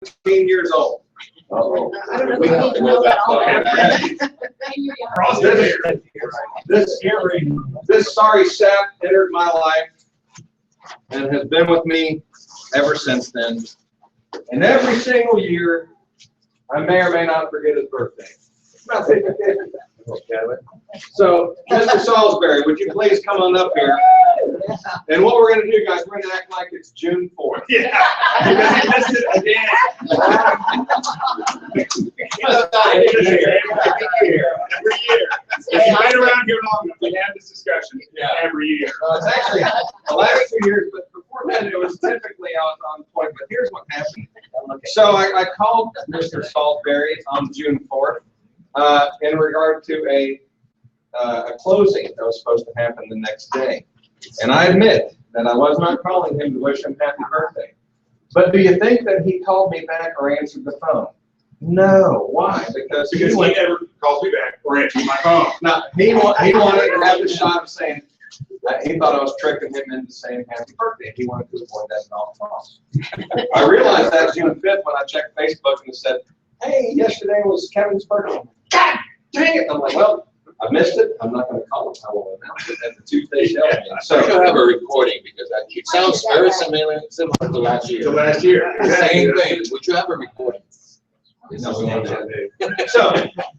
17 years old. Oh, I don't know if we need to know that all. This sorry sap entered my life and has been with me ever since then. And every single year, I may or may not forget his birthday. So, Mr. Salisbury, would you please come on up here? And what we're going to do, guys, we're going to act like it's June 4th. Yeah, because he missed it again. Every year. If you've been around here long enough, we have this discussion every year. It's actually the last 2 years, but before that, it was typically on point. But here's what happened. So I called Mr. Salisbury on June 4th in regard to a closing that was supposed to happen the next day. And I admit that I was not calling him to wish him happy birthday. But do you think that he called me back or answered the phone? No. Why? Because he never calls me back or answers my phone. No, he wanted to have the shot of saying, he thought I was tricking him into saying happy birthday. He wanted to avoid that at all costs. I realized that June 5th when I checked Facebook and it said, hey, yesterday was Kevin's birthday. God dang it! I'm like, well, I missed it. I'm not going to call him. I will announce it at the Tuesday show. So you have a recording because it sounds very similar to last year. To last year. Same thing. Would you have a recording? No, we don't have that. So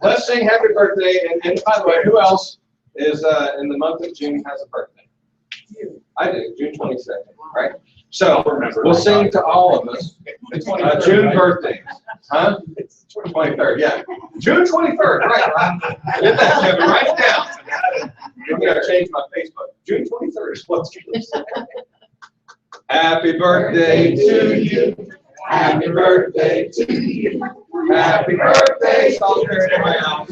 let's sing happy birthday. And by the way, who else is in the month of June has a birthday? I do, June 22nd, right? So we'll sing to all of us. June birthdays. Huh? It's 23rd, yeah. June 23rd, right? Get that, Kevin, write it down. I'm going to change my Facebook. June 23rd is what's going to say. Happy birthday to you. Happy birthday to you. Happy birthday, Salisbury in my house.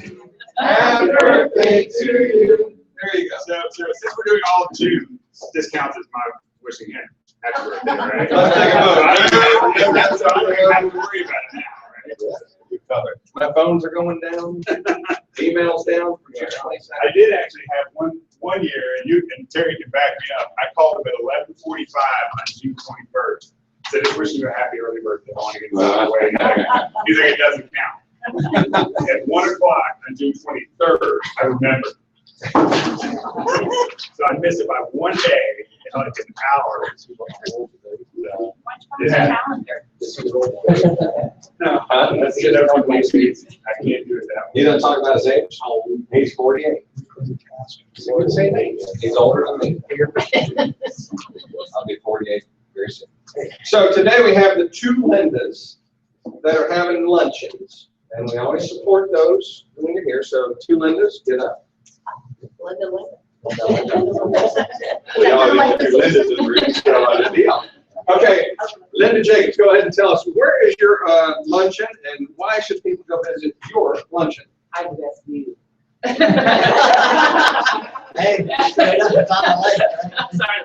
Happy birthday to you. There you go. So since we're doing all of June, this counts as my wishing him happy birthday, right? Let's take a vote. That's all I don't have to worry about it now, right? My phones are going down. Emails down. I did actually have one year, and Terry can back me up. I called him at 11:45 on June 21st. Said, just wishing you a happy early birthday. I want to get this out of the way. He's like, it doesn't count. At 1 o'clock on June 23rd, I remember. So I missed it by 1 day, and like an hour. No, that's it. I can't do it that way. He doesn't talk about his age. He's 48. We're the same age. He's older than me. I'll be 48 very soon. So today we have the two Lindas that are having luncheons, and we always support those when you're here. So two Lindas, get up. Linda. We all need two Lindas in the room. So, deal. Okay, Linda Jacobs, go ahead and tell us, where is your luncheon and why should people go visit your luncheon? I do best view. Hey, it's on the lake. I'm sorry.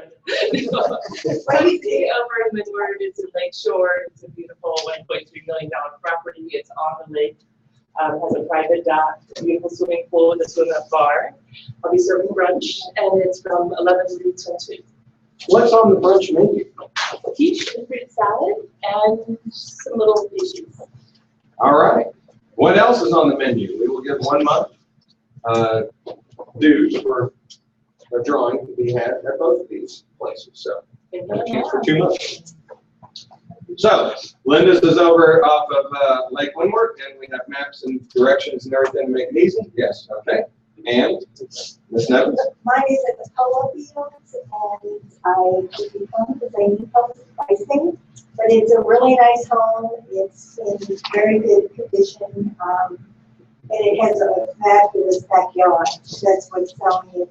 Right over in Midward, it's a lake shore. It's a beautiful $1.3 million property. It's on the lake. Has a private dock, a beautiful swimming pool with a swim-up bar. I'll be serving brunch, and it's from 11:30 till 2. What's on the brunch menu? Quiche and fruit salad, and some little dishes. All right. What else is on the menu? We will give 1 month dues for a drawing to be had at both of these places. So, chance for 2 months. So, Linda's is over off of Lake Windward, and we have maps and directions and everything to make it easy. Yes, okay. And Ms. Nevins? Mine is at the polo fields, and I could be home because I need help with pricing. But it's a really nice home. It's in very good condition, and it has a fabulous backyard. That's what's selling it.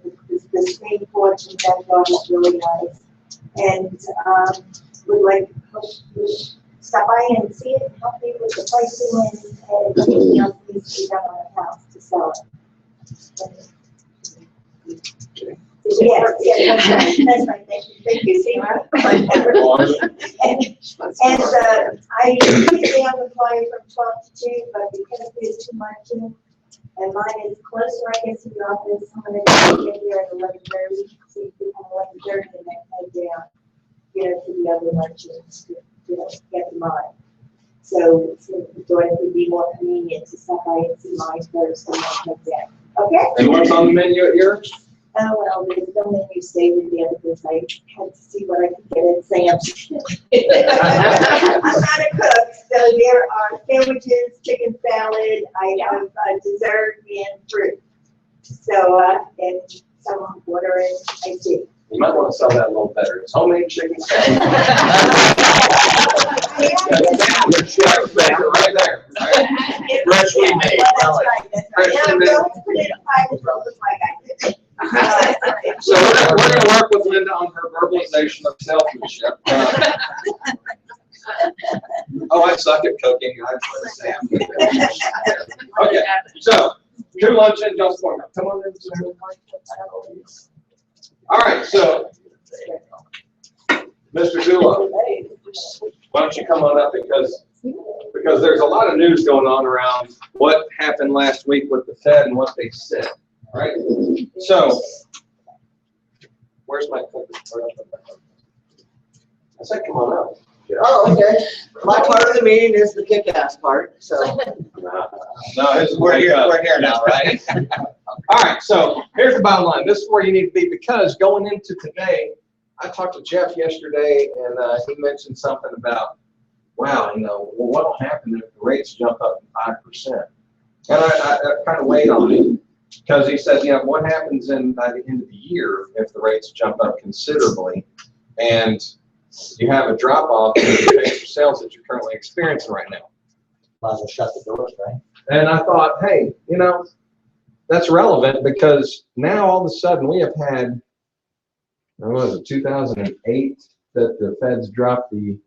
The screen porch and backyard is really nice, and would like to stop by and see it, and help me with the pricing and anything else needs to be done on the house to sell it. Yes, that's right. Thank you, Steve. And I usually have a flyer from 12 to 2, but because it is too much, and mine is closer, I guess, to the office. I'm going to get here at 11:30, so you can have 11:30 and then head down, to the other lunches to, get to mine. So it would be more convenient to stop by and see mine first and then come back. Okay? And what's on the menu at yours? Oh, well, there's no menu stated yet because I had to see what I could get at Sam's. I'm not a cook, so there are sandwiches, chicken salad, I have dessert and fruit. So, and some water and iced tea. You might want to sell that a little better. It's homemade chicken salad. Right there. Right? Freshly made. Well, that's right, that's right. And I'm going to put it in a pie as well, just like I did. So we're gonna work with Linda on her verbalization of salesmanship. Oh, I suck at cooking. I try to say. Okay, so, 2 lunch and just one. Come on in. All right, so, Mr. Zulo, why don't you come on up because there's a lot of news going on around what happened last week with the Fed and what they said, right? So, where's my clicker? I said, come on up. Oh, okay. My part of the meeting is the kick-ass part, so. No, We're here now, right? All right, so here's the bottom line. This is where you need to be because going into today, I talked to Jeff yesterday and he mentioned something about, wow, what will happen if the rates jump up 5%? And I kind of weighed on it because he said, what happens by the end of the year if the rates jump up considerably and you have a drop off in the pace of sales that you're currently experiencing right now. Might as well shut the doors, right? And I thought, hey, that's relevant because now all of a sudden we have had, what was it, 2008 that the Feds dropped the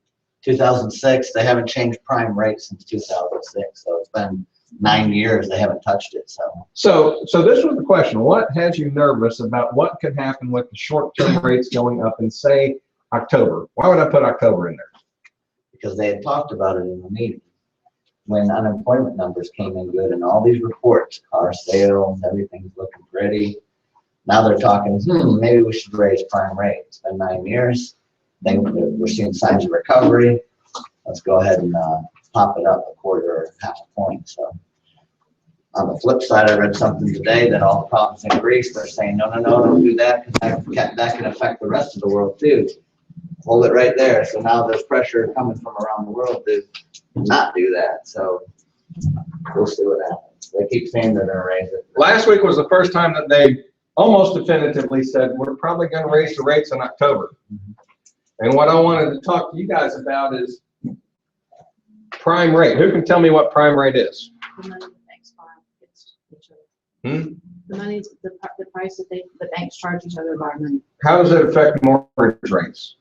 2006, they haven't changed prime rate since 2006, so it's been 9 years, they haven't touched it, so. So this was the question. What has you nervous about what could happen with the short-term rates going up in, say, October? Why would I put October in there? Because they had talked about it in the meeting. When unemployment numbers came in good and all these reports, car sales, everything's looking pretty. Now they're talking, maybe we should raise prime rate. It's been 9 years. We're seeing signs of recovery. Let's go ahead and pop it up a quarter or half a point. So on the flip side, I read something today that all the problems in Greece, they're saying, no, don't do that because that can affect the rest of the world too. Hold it right there. So now there's pressure coming from around the world to not do that. So we'll see what happens. They keep saying they're going to raise it. Last week was the first time that they almost definitively said, we're probably going to raise the rates in October. And what I wanted to talk to you guys about is prime rate. Who can tell me what prime rate is? The money the banks borrow against each other. The money, the price that the banks charge each other by money. How does it affect mortgage rates?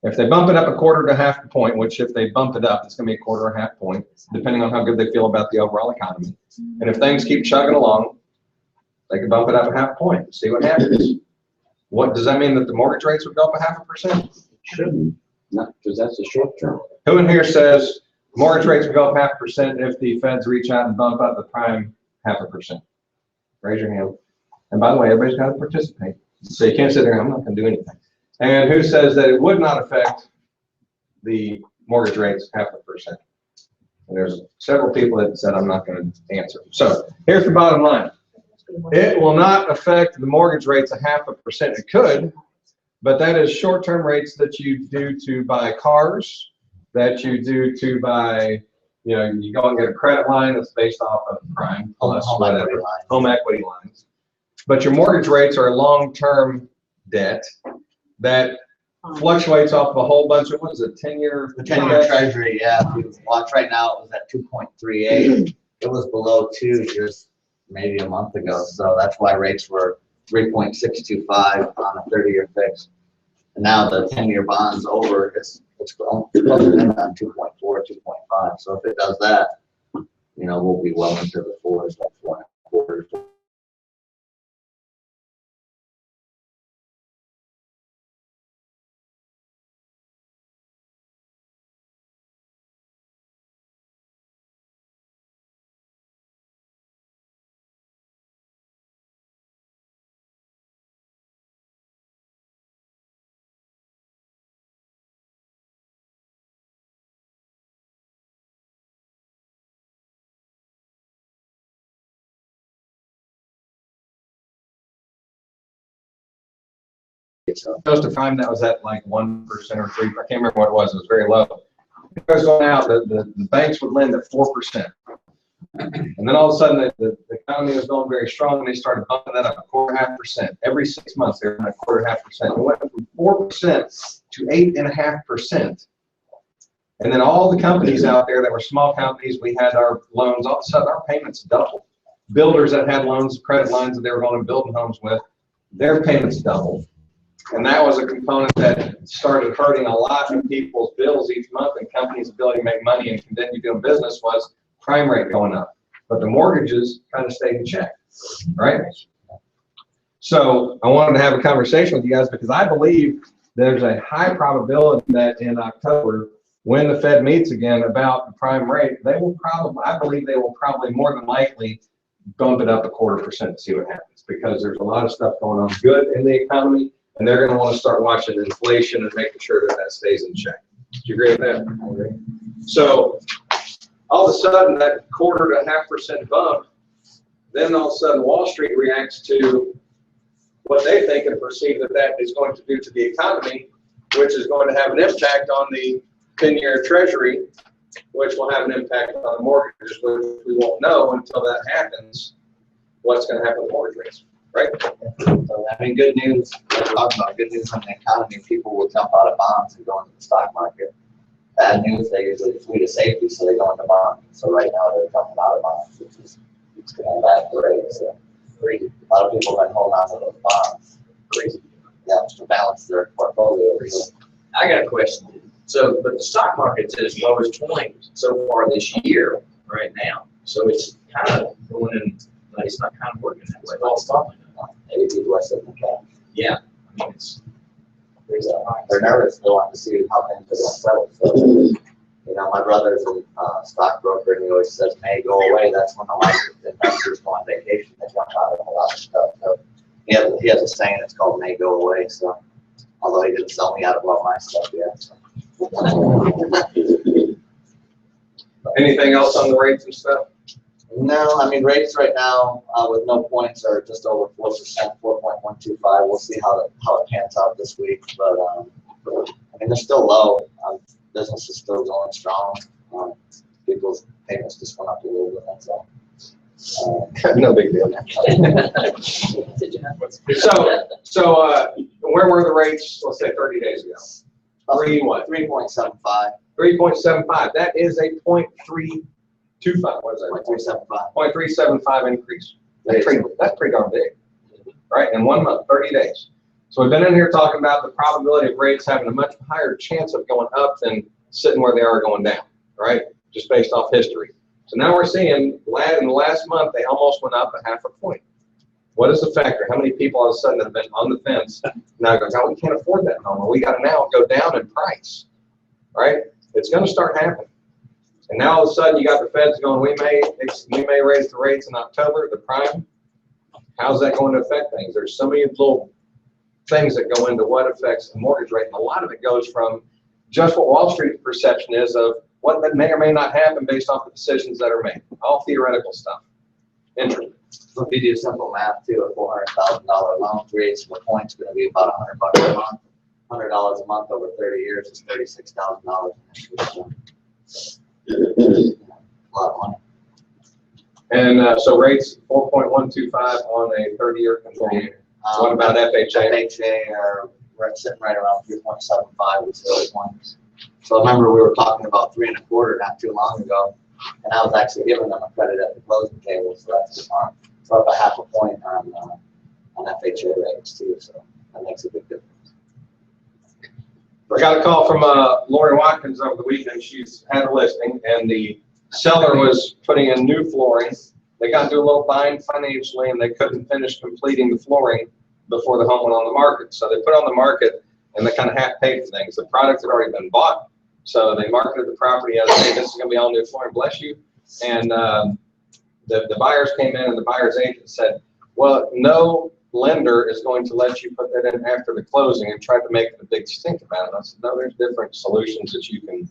If they bump it up a quarter to half a point, which if they bump it up, it's going to be a quarter or half point, depending on how good they feel about the overall economy. And if things keep chugging along, they can bump it up a half point, see what happens. What does that mean, that the mortgage rates would go up 0.5%? Shouldn't, not, because that's a short term. Who in here says mortgage rates would go up 0.5% if the Feds reach out and bump up the prime 0.5%? Raise your hand. And by the way, everybody's got to participate. So you can't sit there, I'm not going to do anything. And who says that it would not affect the mortgage rates 0.5%? And there's several people that said I'm not going to answer. So here's the bottom line. It will not affect the mortgage rates 0.5%. It could, but that is short-term rates that you do to buy cars, that you do to buy, you go and get a credit line that's based off of prime plus whatever, home equity lines. But your mortgage rates are long-term debt that fluctuates off of a whole bunch of, what is it, 10-year? The 10-year treasury, yeah. If you watch right now, it was at 2.38. It was below 2 just maybe a month ago. So that's why rates were 3.625 on a 30-year fix. And now the 10-year bond's over. It's closing in on 2.4, 2.5. So if it does that, we'll be well into the 4s, like 4.25. So Most of the time that was at like 1% or 3%. I can't remember what it was. It was very low. It was going out. The banks would lend at 4%. And then all of a sudden the economy was going very strong and they started bumping that up 4.5%. Every 6 months they were at 4.5%. It went from 4% to 8.5%. And then all the companies out there that were small companies, we had our loans, all of a sudden our payments doubled. Builders that had loans, credit lines that they were going to build homes with, their payments doubled. And that was a component that started hurting a lot of people's bills each month and companies' ability to make money and continue doing business was prime rate going up. But the mortgages kind of stayed in check, right? So I wanted to have a conversation with you guys because I believe there's a high probability that in October, when the Fed meets again about the prime rate, they will probably, I believe they will probably more than likely bump it up 1/4% to see what happens because there's a lot of stuff going on good in the economy and they're going to want to start watching inflation and making sure that that stays in check. Do you agree with that? I agree. So all of a sudden that 1/4 to 1/2% bump, then all of a sudden Wall Street reacts to what they think and perceive that that is going to do to the economy, which is going to have an impact on the 10-year treasury, which will have an impact on the mortgages, which we won't know until that happens, what's going to happen with mortgage rates, right? So, I mean, good news, we're talking about good news on the economy, people will jump out of bonds and go into the stock market. Bad news, they usually flee to safety, so they go into bonds. So right now they're jumping out of bonds, which is it's going bad for rates. So a lot of people have been holding on to those bonds. Crazy. Yeah, to balance their portfolio. I got a question. So, but the stock market's at its lowest point so far this year, right now. So it's kind of going in, but it's not kind of working that way. It's all stopping. Maybe people are sitting in cash. Yeah, I mean, it's, They're nervous. They want to see how things are going to settle. So, you know, my brother's a stockbroker, and he always says, "May go away." That's when a lot of investors go on vacation. They jump out of a lot of stuff. So he has a saying. It's called "May go away." So, although he didn't sell me out of all my stuff yet. So. Anything else on the rates and stuff? No, I mean rates right now with no points are just over 4%, 4.125. We'll see how it pans out this week, but I mean they're still low. Business is still going strong. People's payments just went up a little bit. That's all. No big deal. So where were the rates? Let's say 30 days ago. 3.75. 3.75. That is a 0.325. What is that? 0.375. 0.375 increase. That's pretty darn big, right? In 1 month, 30 days. So we've been in here talking about the probability of rates having a much higher chance of going up than sitting where they are going down, right? Just based off history. So now we're seeing in the last month, they almost went up 0.5 point. What is the factor? How many people all of a sudden have been on the fence now going, "Oh, we can't afford that home," or "We got to now go down in price," right? It's going to start happening. And now all of a sudden you got the feds going, we may raise the rates in October, the prime. How's that going to affect things? There's so many little things that go into what affects the mortgage rate. And a lot of it goes from just what Wall Street's perception is of what that may or may not happen based off the decisions that are made. All theoretical stuff. Interesting. So if you do simple math too, a $400,000 loan, 3 8 points going to be about $100 a month. $100 a month over 30 years is $36,000. A lot of money. And so rates 4.125 on a 30-year control. What about FHA? FHA are sitting right around 3.75 with 0 points. So remember we were talking about 3 1/4 not too long ago, and I was actually giving them a credit at the closing table, so that's good on. So up 0.5 point on FHA rates too, so that makes a big difference. I got a call from Lori Watkins over the weekend. She's had a listing, and the seller was putting in new flooring. They got into a little bind financially, and they couldn't finish completing the flooring before the home went on the market. So they put it on the market, and they kind of half paid for things. The product had already been bought, so they marketed the property as, "Hey, this is going to be all new flooring, bless you." And the buyers came in, and the buyer's agent said, "Well, no lender is going to let you put that in after the closing," and tried to make it a big stink about it. I said, "No, there's different solutions that you can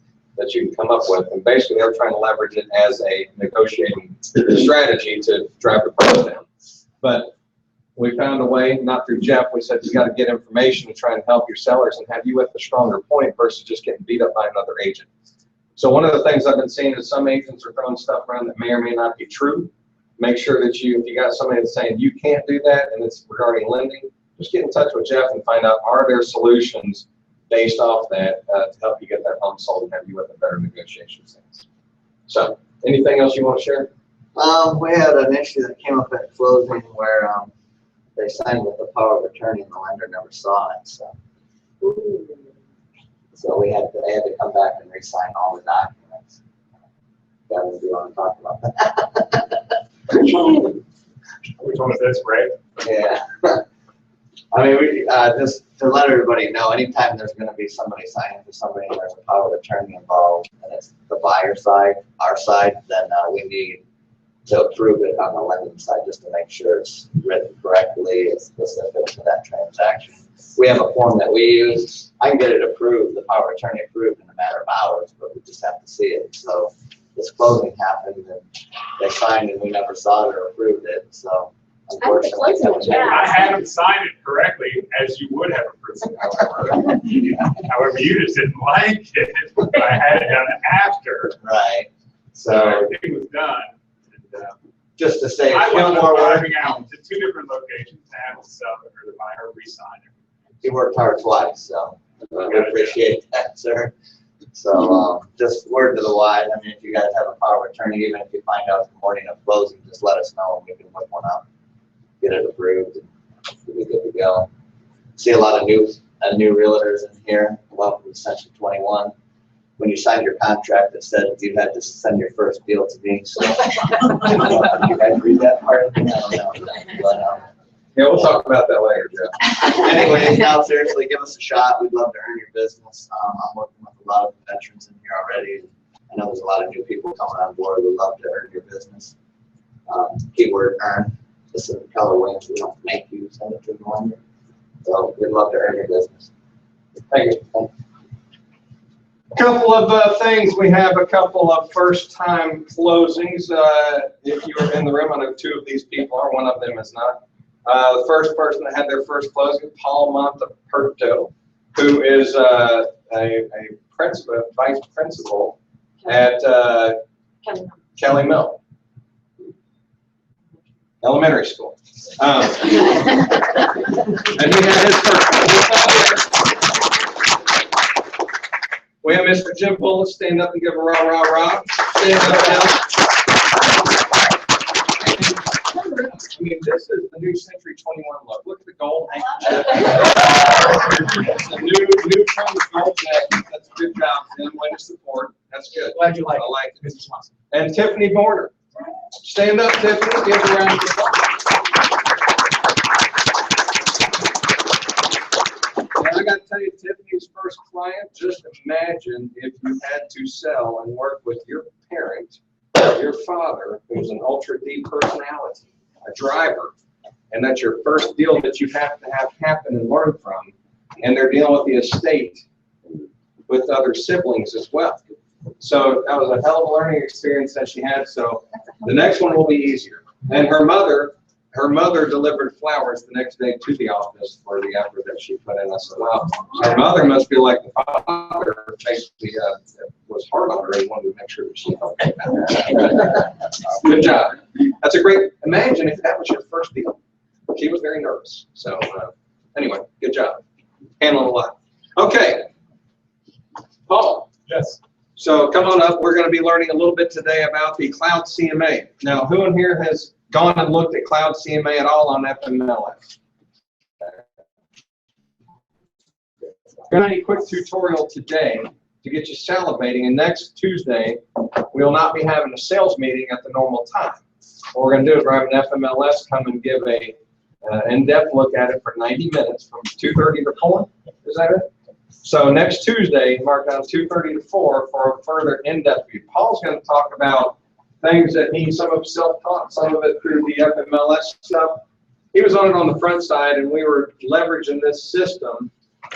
come up with." And basically, they're trying to leverage it as a negotiating strategy to drive the price down. But we found a way, not through Jeff, we said you got to get information to try and help your sellers and have you at the stronger point versus just getting beat up by another agent. So one of the things I've been seeing is some agents are throwing stuff around that may or may not be true. Make sure that if you got somebody that's saying you can't do that and it's regarding lending, just get in touch with Jeff and find out, are there solutions based off that to help you get that home sold and have you with a better negotiation stance. So anything else you want to share? We had an issue that came up at closing where they signed with the power of attorney and the lender never saw it. So they had to come back and re-sign all the documents. Guys, do you want to talk about that? Which one is this, Ray? Yeah. I mean, we, just to let everybody know, anytime there's going to be somebody signing for somebody and there's a power of attorney involved and it's the buyer side, our side, then we need to approve it on the lending side just to make sure it's written correctly, it's specific to that transaction. We have a form that we use. I can get it approved, the power of attorney approved in a matter of hours, but we just have to see it. So this closing happened and they signed and we never saw it or approved it. So unfortunately, I had them sign it correctly as you would have approved it, however. However, you just didn't like it, but I had it done after. right. So So everything was done. And, just to say, I a few wound more up work. driving out to 2 different locations to have the seller or the buyer re-sign it. You worked hard twice, so we appreciate that, sir. So just word to the wise. I mean, if you guys have a power of attorney, even if you find out the morning of closing, just let us know and we can whip one up, get it approved, and we'll be good to go. See a lot of new realtors in here. Welcome to Section 21. When you signed your contract, it said you had to send your first deal to me. So you guys read that part? I don't know. But, Yeah, we'll talk about that later, Jeff. anyways, now seriously, give us a shot. We'd love to earn your business. I'm working with a lot of veterans in here already. I know there's a lot of new people coming on board. We'd love to earn your business. Keyword earn. This is the color wings. We don't make you send it to the lender. So we'd love to earn your business. Thank you. Couple of things. We have a couple of first-time closings. If you are in the room, I know 2 of these people are. One of them is not. The first person that had their first closing, Paul Monteperto, who is a principal, vice principal at Kelly Mill Elementary School. And he had his first. We have Mr. Jim Bullis stand up and give a rah, rah, rah. Stand up now. I mean, this is the new Century 21 look. Look at the gold handkerchief. It's a new trend of gold jacket. That's a good job, Tim. Way to support. That's good. Glad you like it. I like it. And Tiffany Border. Stand up, Tiffany. Give a round of applause. Now, I got to tell you, Tiffany's first client, just imagine if you had to sell and work with your parent, your father, who's an ultra deep personality, a driver, and that's your first deal that you have to have happen and learn from, and they're dealing with the estate with other siblings as well. So that was a hell of a learning experience that she had. So the next one will be easier. And her mother delivered flowers the next day to the office for the effort that she put in. I said, wow, her mother must feel like the father basically was hard on her and wanted to make sure that she helped. Good job. That's a great, imagine if that was your first deal. She was very nervous. So anyway, good job. Handling a lot. Okay. Paul. Yes. So come on up. We're going to be learning a little bit today about the Cloud CMA. Now, who in here has gone and looked at Cloud CMA at all on FMLS? Going to need a quick tutorial today to get you salivating, and next Tuesday we will not be having a sales meeting at the normal time. What we're going to do is we're having FMLS come and give a in-depth look at it for 90 minutes from 2:30 to 4. Is that it? So next Tuesday, mark down 2:30 to 4 for a further in-depth view. Paul's going to talk about things that he, some of self-taught, some of it through the FMLS stuff. He was on it on the front side, and we were leveraging this system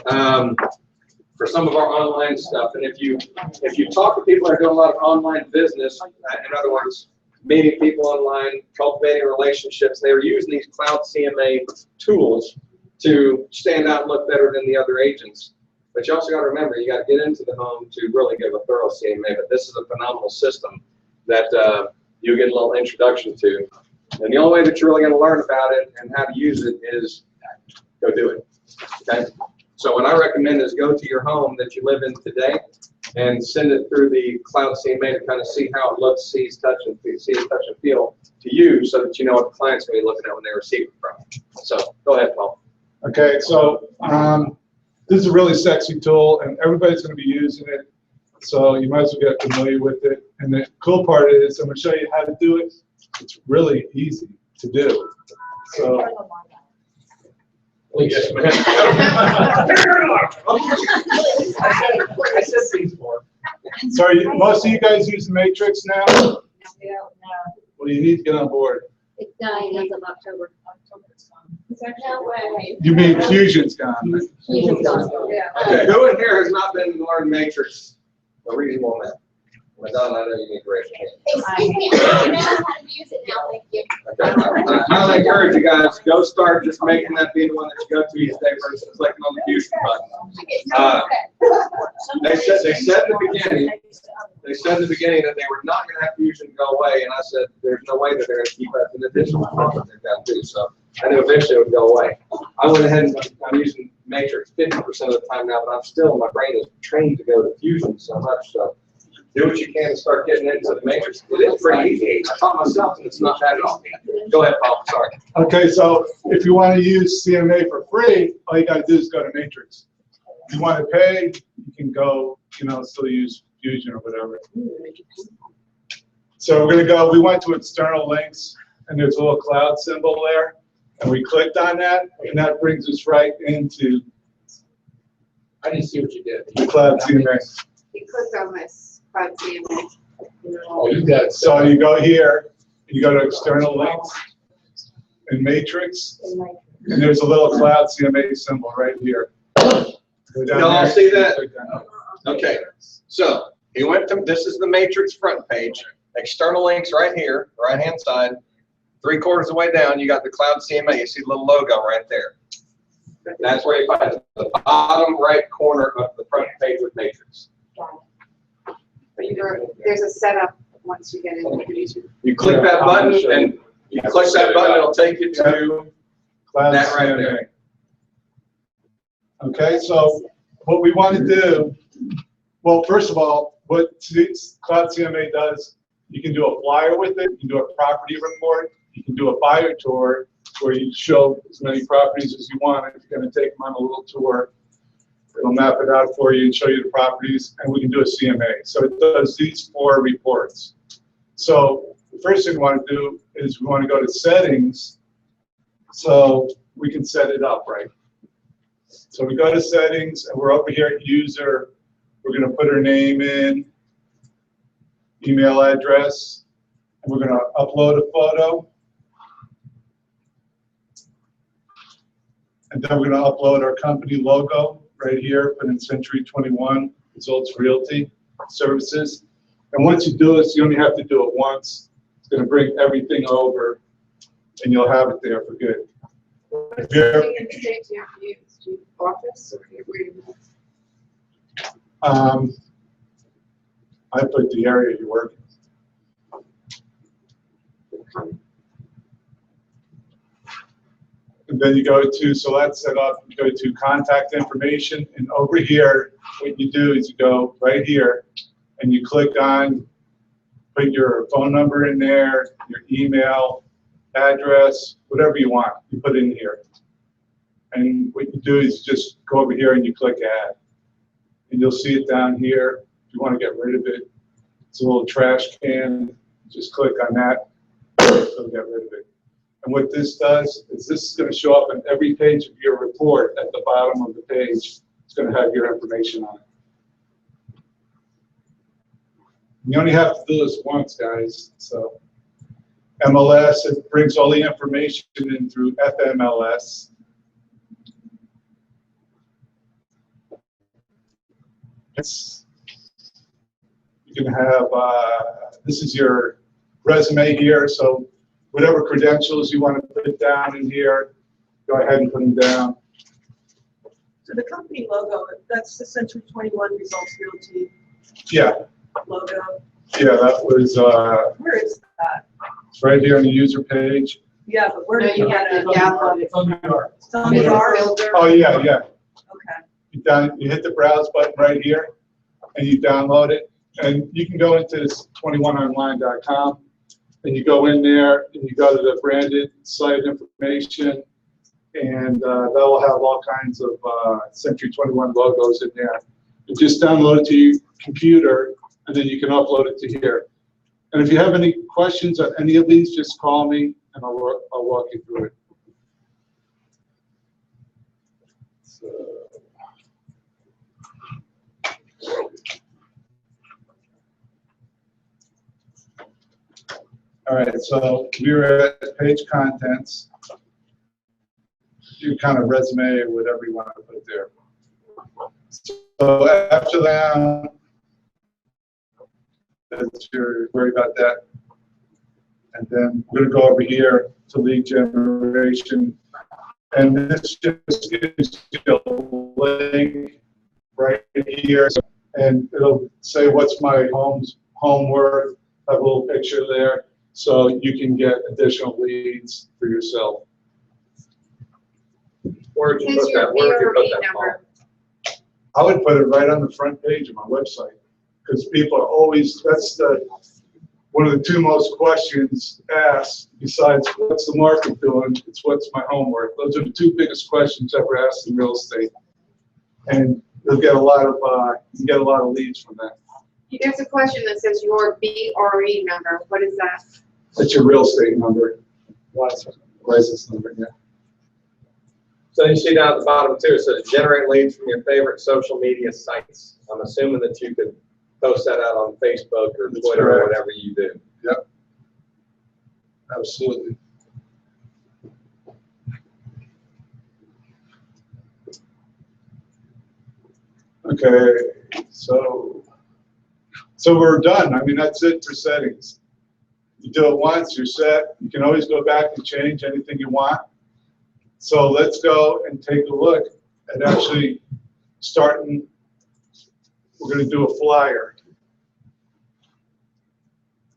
for some of our online stuff. And if you talk to people that are doing a lot of online business, in other words, meeting people online, cultivating relationships. They were using these cloud CMA tools to stand out and look better than the other agents. But you also got to remember, you got to get into the home to really give a thorough CMA. But this is a phenomenal system that you get a little introduction to. And the only way that you're really going to learn about it and how to use it is go do it. Okay? So what I recommend is go to your home that you live in today and send it through the cloud CMA to kind of see how it looks, see, touch, and feel to you, so that you know what the client's going to be looking at when they receive it from you. So go ahead, Paul. Okay, so this is a really sexy tool, and everybody's going to be using it. So you might as well get familiar with it. And the cool part is, I'm going to show you how to do it. It's really easy to do. So. Yes, ma'am. I said things more. So most of you guys use the Matrix now? Well, you need to get on board. It's dying as of October. No way. You mean Fusion's gone? Fusion's gone. Okay, who in here has not been to learn Matrix a reasonable amount? Madonna, I know you need to raise your hand. Excuse me, I know how to use it now, thank you. Okay. I highly encourage you guys, go start just making that be the one that you go to each day versus clicking on the Fusion button. They said in the beginning that they were not going to have Fusion go away, and I said there's no way that they're going to keep that an additional component they've got to do. So I knew eventually it would go away. I went ahead and I'm using Matrix 50% of the time now, but I'm still, my brain is trained to go to Fusion so much. So do what you can to start getting into the Matrix. It is pretty easy. I taught myself, and it's not bad at all. Go ahead, Paul. Sorry. Okay, so if you want to use CMA for free, all you got to do is go to Matrix. If you want to pay, you can go, still use Fusion or whatever. So we're going to go, we went to external links, and there's a little cloud symbol there, and we clicked on that, and that brings us right into I didn't see what you did. the cloud CMA. You clicked on this cloud CMA. Oh, you got it. So you go here, you go to external links, and Matrix, and there's a little cloud CMA symbol right here. Go down Y'all there. see that? Okay. So he went to, this is the Matrix front page. External links right here, right-hand side. 3/4 of the way down, you got the cloud CMA. You see the little logo right there. That's where you find it. The bottom right corner of the front page with Matrix. There's a setup once you get into it. You click that button, and you click that button, it'll take you to Cloud that right CMA. there. Okay, so what we want to do, well, first of all, what Cloud CMA does, you can do a flyer with it, you can do a property report, you can do a buyer tour where you show as many properties as you want. If you're going to take them on a little tour, it'll map it out for you and show you the properties, and we can do a CMA. So it does these 4 reports. So the first thing we want to do is we want to go to settings so we can set it up right. So we go to settings, and we're over here at user. We're going to put her name in, email address, and we're going to upload a photo. And then we're going to upload our company logo right here, put in Century 21 Results Realty Services. And once you do this, you only have to do it once. It's going to bring everything over, and you'll have it there for good. What state do you have to use? Do you office or where do you? I put the area you work in. And then you go to, so that's set up, you go to contact information, and over here, what you do is you go right here, and you click on, put your phone number in there, your email, address, whatever you want, you put in here. And what you do is just go over here and you click add. And you'll see it down here. If you want to get rid of it, it's a little trash can, just click on that, it'll get rid of it. And what this does is this is going to show up on every page of your report. At the bottom of the page, it's going to have your information on it. You only have to do this once, guys. So MLS, it brings all the information in through FMLS. You can have, this is your resume here, so whatever credentials you want to put down in here, go ahead and put them down. So the company logo, that's the Century 21 Results Realty Yeah, logo. yeah, that was, Where is that? it's right here on the user page. Yeah, but where No, do you you have get to it? download it. It's on the bar. Oh, yeah, yeah. Okay. You hit the browse button right here, and you download it. And you can go into 21online.com, and you go in there, and you go to the branded site information, and that will have all kinds of Century 21 logos in there. You just download it to your computer, and then you can upload it to here. And if you have any questions on any of these, just call me, and I'll walk you through it. So. All right, so we're at page contents. Your kind of resume or whatever you want to put there. So after that, you're worried about that. And then we're going to go over here to lead generation. And this just gives you a link right here. And it'll say what's my home worth, have a little picture there, so you can get additional leads for yourself. Where'd you Here's put your that, where'd you put BRB that, number. Paul? I would put it right on the front page of my website, because people are always, that's one of the two most questions asked, besides what's the market doing, it's what's my homework. Those are the two biggest questions ever asked in real estate. And you'll get a lot of, you can get a lot of leads from that. There's a question that says your BRE number. What is that? That's your real estate number. License number, yeah. So you see down at the bottom too, it says generate leads from your favorite social media sites. I'm assuming that you could post that out on Facebook or That's Twitter or correct. whatever you do. Yep. Absolutely. Okay, so we're done. I mean, that's it for settings. You do it once, you're set. You can always go back and change anything you want. So let's go and take a look at actually starting. We're going to do a flyer.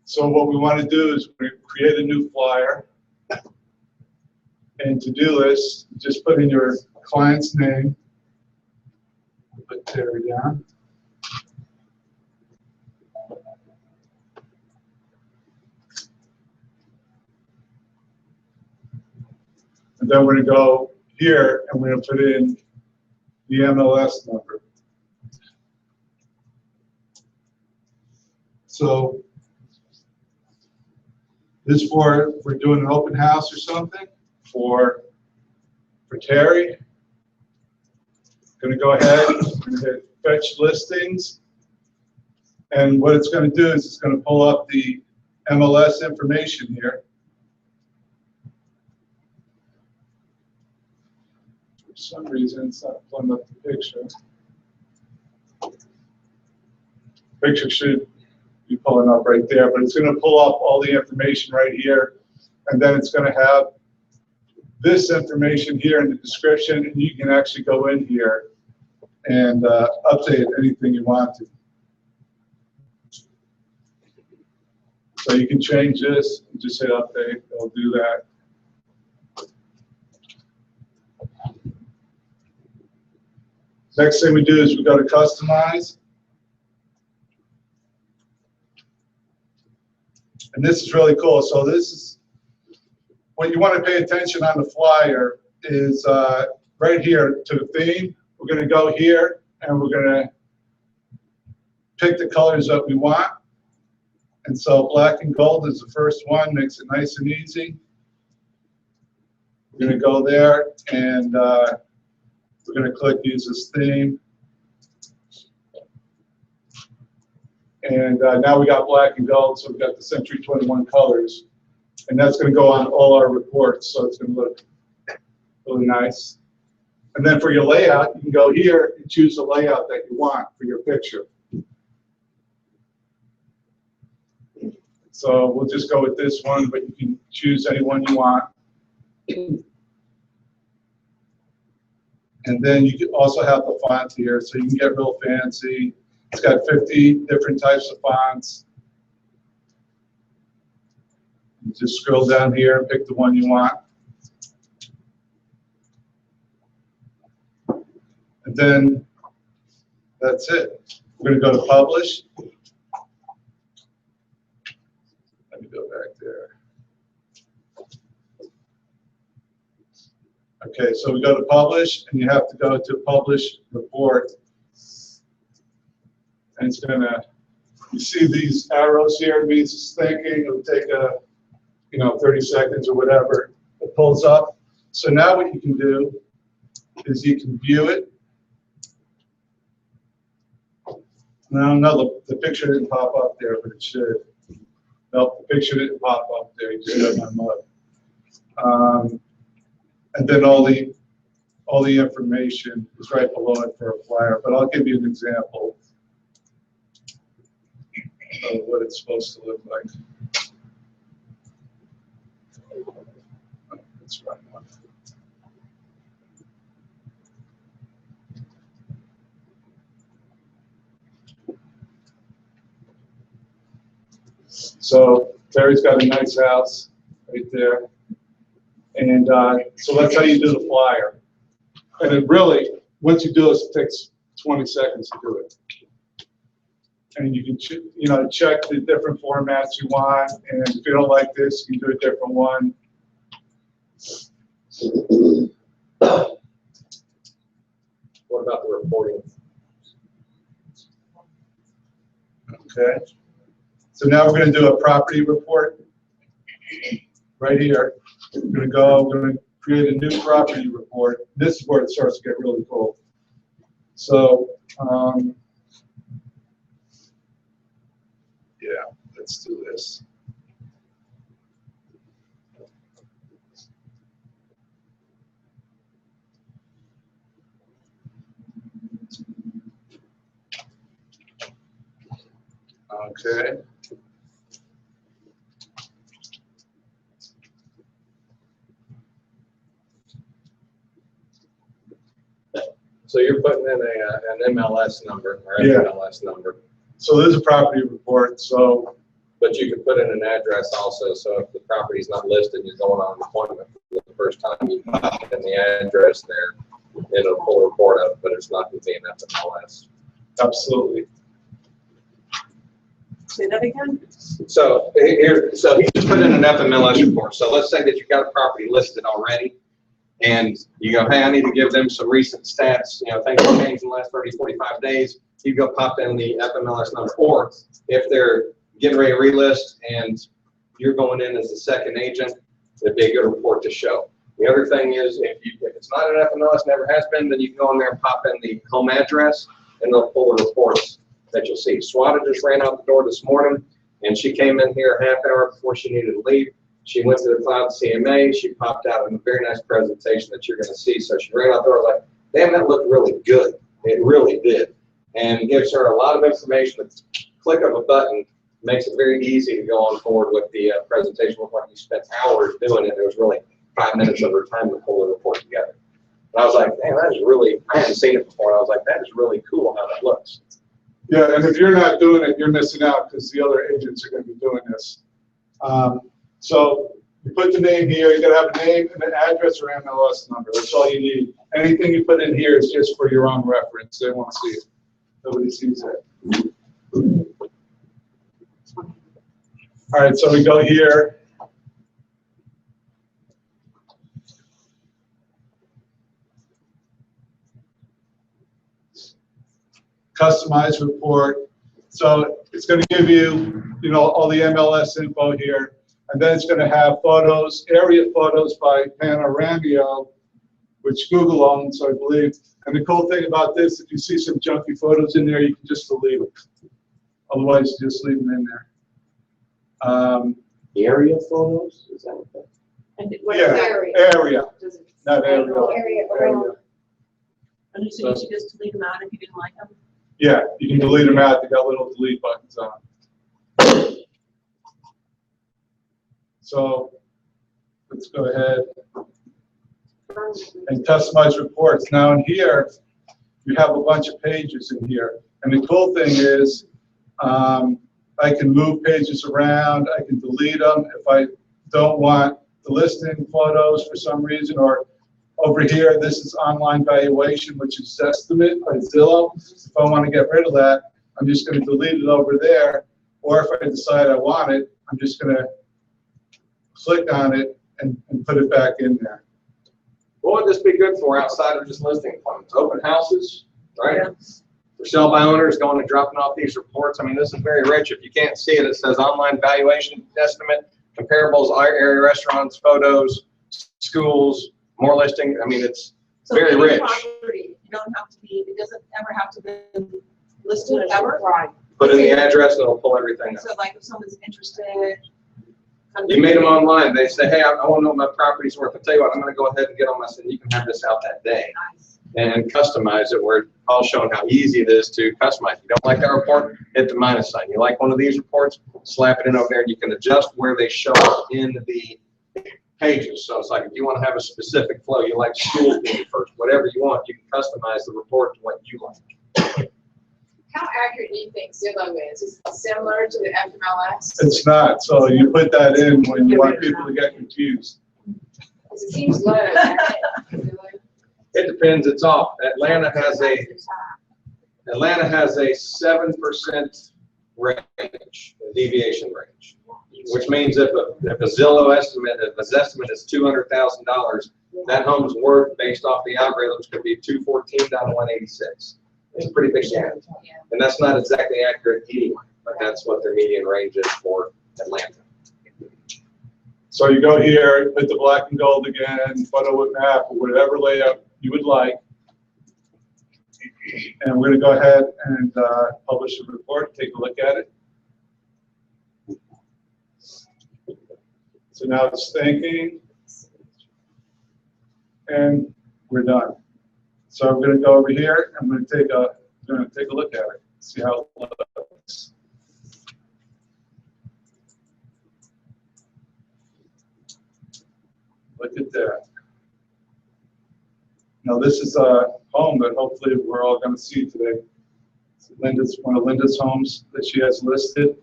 So what we want to do is create a new flyer. And to do this, just put in your client's name. Put Terry down. And then we're going to go here and we're going to put in the MLS number. So this for, if we're doing an open house or something for Terry. Going to go ahead and hit fetch listings. And what it's going to do is it's going to pull up the MLS information here. For some reason, it's not pulling up the picture. Picture should be pulling up right there, but it's going to pull up all the information right here. And then it's going to have this information here in the description, and you can actually go in here and update anything you want to. So you can change this and just hit update, it'll do that. Next thing we do is we go to customize. And this is really cool. So this is, what you want to pay attention on the flyer is right here to the theme. We're going to go here and we're going to pick the colors that we want. And so black and gold is the first one, makes it nice and easy. We're going to go there and we're going to click use this theme. And now we got black and gold, so we've got the Century 21 colors. And that's going to go on all our reports, so it's going to look really nice. And then for your layout, you can go here and choose the layout that you want for your picture. So we'll just go with this one, but you can choose any one you want. And then you can also have the font here, so you can get real fancy. It's got 50 different types of fonts. You just scroll down here and pick the one you want. And then that's it. We're going to go to publish. Let me go back there. Okay, so we go to publish, and you have to go to publish report. And it's going to, you see these arrows here, it means it's thinking. It'll take 30 seconds or whatever. It pulls up. So now what you can do is you can view it. No, the picture didn't pop up there, but it should. Nope, the picture didn't pop up there. You just got my mug. And then all the information is right below it for a flyer. But I'll give you an example of what it's supposed to look like. That's the right one. So Terry's got a nice house right there. And so that's how you do the flyer. And it really, once you do this, it takes 20 seconds to do it. And you can check the different formats you want. And if you don't like this, you can do a different one. What about the reporting? Okay. So now we're going to do a property report right here. We're going to create a new property report. This is where it starts to get really cool. So, yeah, let's do this. Okay. So you're putting in an MLS number or Yeah. MLS number, So there's a property report. So but you can put in an address also. So if the property's not listed, you're going on an appointment for the first time, you can put in the address there, and it'll pull a report up, but it's not going to be an MLS. absolutely. Say that again? So here, so he just put in an FMLS report. So let's say that you've got a property listed already, and you go, hey, I need to give them some recent stats, things have changed in the last 30, 45 days. You go pop in the FMLS number. Or if they're getting ready to relist and you're going in as the second agent, it'd be a good report to show. The other thing is, if it's not an FMLS, never has been, then you can go in there and pop in the home address, and they'll pull the reports that you'll see. Swada just ran out the door this morning, and she came in here a half hour before she needed to leave. She went to the cloud CMA. She popped out in a very nice presentation that you're going to see. So she ran out the door, like, damn, that looked really good. It really did. And it gives her a lot of information. The click of a button makes it very easy to go on forward with the presentation. It looked like you spent hours doing it. It was really 5 minutes of her time to pull the report together. And I was like, man, that is really, I hadn't seen it before. And I was like, that is really cool how that looks. Yeah, and if you're not doing it, you're missing out because the other agents are going to be doing this. So you put the name here, you gotta have a name and an address or MLS number. That's all you need. Anything you put in here is just for your own reference. They won't see it. Nobody sees it. All right, so we go here. Customize report. So it's going to give you, all the MLS info here. And then it's going to have photos, area photos by Panoramio, which Google owns, I believe. And the cool thing about this, if you see some junky photos in there, you can just delete them. Otherwise, you just leave them in there. Area photos, is that what that? And what Yeah, is that? area, Does it- not area. Area around. And so you should just delete them out if you didn't like them? Yeah, you can delete them out. They got little delete buttons on. So let's go ahead and customize reports. Now in here, you have a bunch of pages in here. And the cool thing is, I can move pages around, I can delete them if I don't want the listing photos for some reason, or over here, this is online valuation, which is Zestimate by Zillow. If I want to get rid of that, I'm just going to delete it over there. Or if I decide I want it, I'm just going to click on it and put it back in there. What would this be good for outside of just listing appointments? Open houses, right? For sell by owners going and dropping off these reports. I mean, this is very rich. If you can't see it, it says online valuation estimate, comparables, area restaurants, photos, schools, more listing. I mean, it's So very any rich. property, you don't have to be, it doesn't ever have to be listed ever. Right. Put in the address and it'll pull everything up. So like if someone's interested. You made them online. They say, hey, I want to know what my property's worth. I'll tell you what, I'm going to go ahead and get on my site. You can have this out that day. Nice. And customize it where Paul's showing how easy it is to customize. You don't like that report, hit the minus sign. You like one of these reports, slap it in over there, and you can adjust where they show up in the pages. So it's like if you want to have a specific flow, you like school being first, whatever you want, you can customize the report to what you like. How accurate do you think Zillow is? Is it similar to the FMLS? It's not, so you put that in when you want people to get confused. Because it seems low. It depends. It's off. Atlanta has a 7% range, deviation range, which means if a Zillow estimate, if a Zestimate is $200,000, that home's worth based off the algorithms could be 214 down to 186. It's a pretty big gap. And that's not exactly accurate anyway, but that's what their median range is for Atlanta. So you go here, put the black and gold again, photo with map, or whatever layout you would like. And we're going to go ahead and publish a report, take a look at it. So now it's thinking, and we're done. So I'm going to go over here, I'm going to take a look at it, see how it looks. Look at that. Now this is a home that hopefully we're all going to see today. It's one of Linda's homes that she has listed.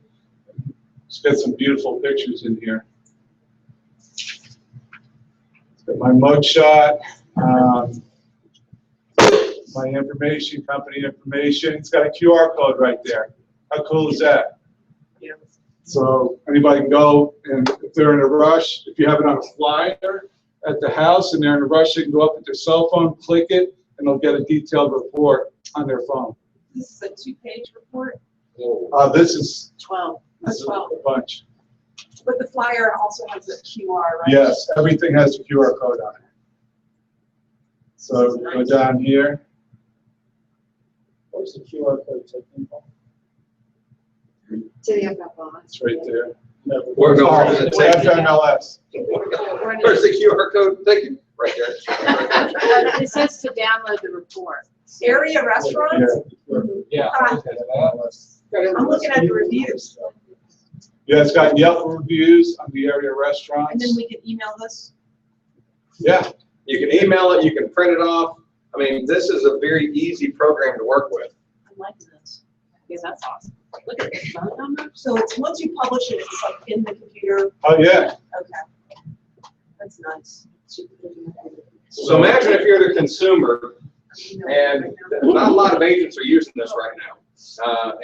She's got some beautiful pictures in here. It's got my mug shot, my information, company information. It's got a QR code right there. How cool is that? Yeah. So anybody can go, and if they're in a rush, if you have it on a flyer at the house and they're in a rush, they can go up with their cell phone, click it, and they'll get a detailed report on their phone. This is a 2-page report, This is 12. a bunch. but the flyer also has a QR, right? Yes, everything has a QR code on it. So go down here. Where's the QR code taking from? To the FFL. It's right there. Where does it take you? FMLS. Where's the QR code? Thank you. Right there. It says to download the report. Area restaurants? Yeah. I'm looking at the reviews, Yeah, it's got Yelp reviews on the area and restaurants. then we can email this. Yeah, You can email it, you can print it off. I mean, this is a very easy program to work with. I'm liking this. Because that's awesome. Look at this phone number. So it's, once you publish it, it's like in the computer. oh yeah. Okay. That's nice. So imagine if you're the consumer, and not a lot of agents are using this right now.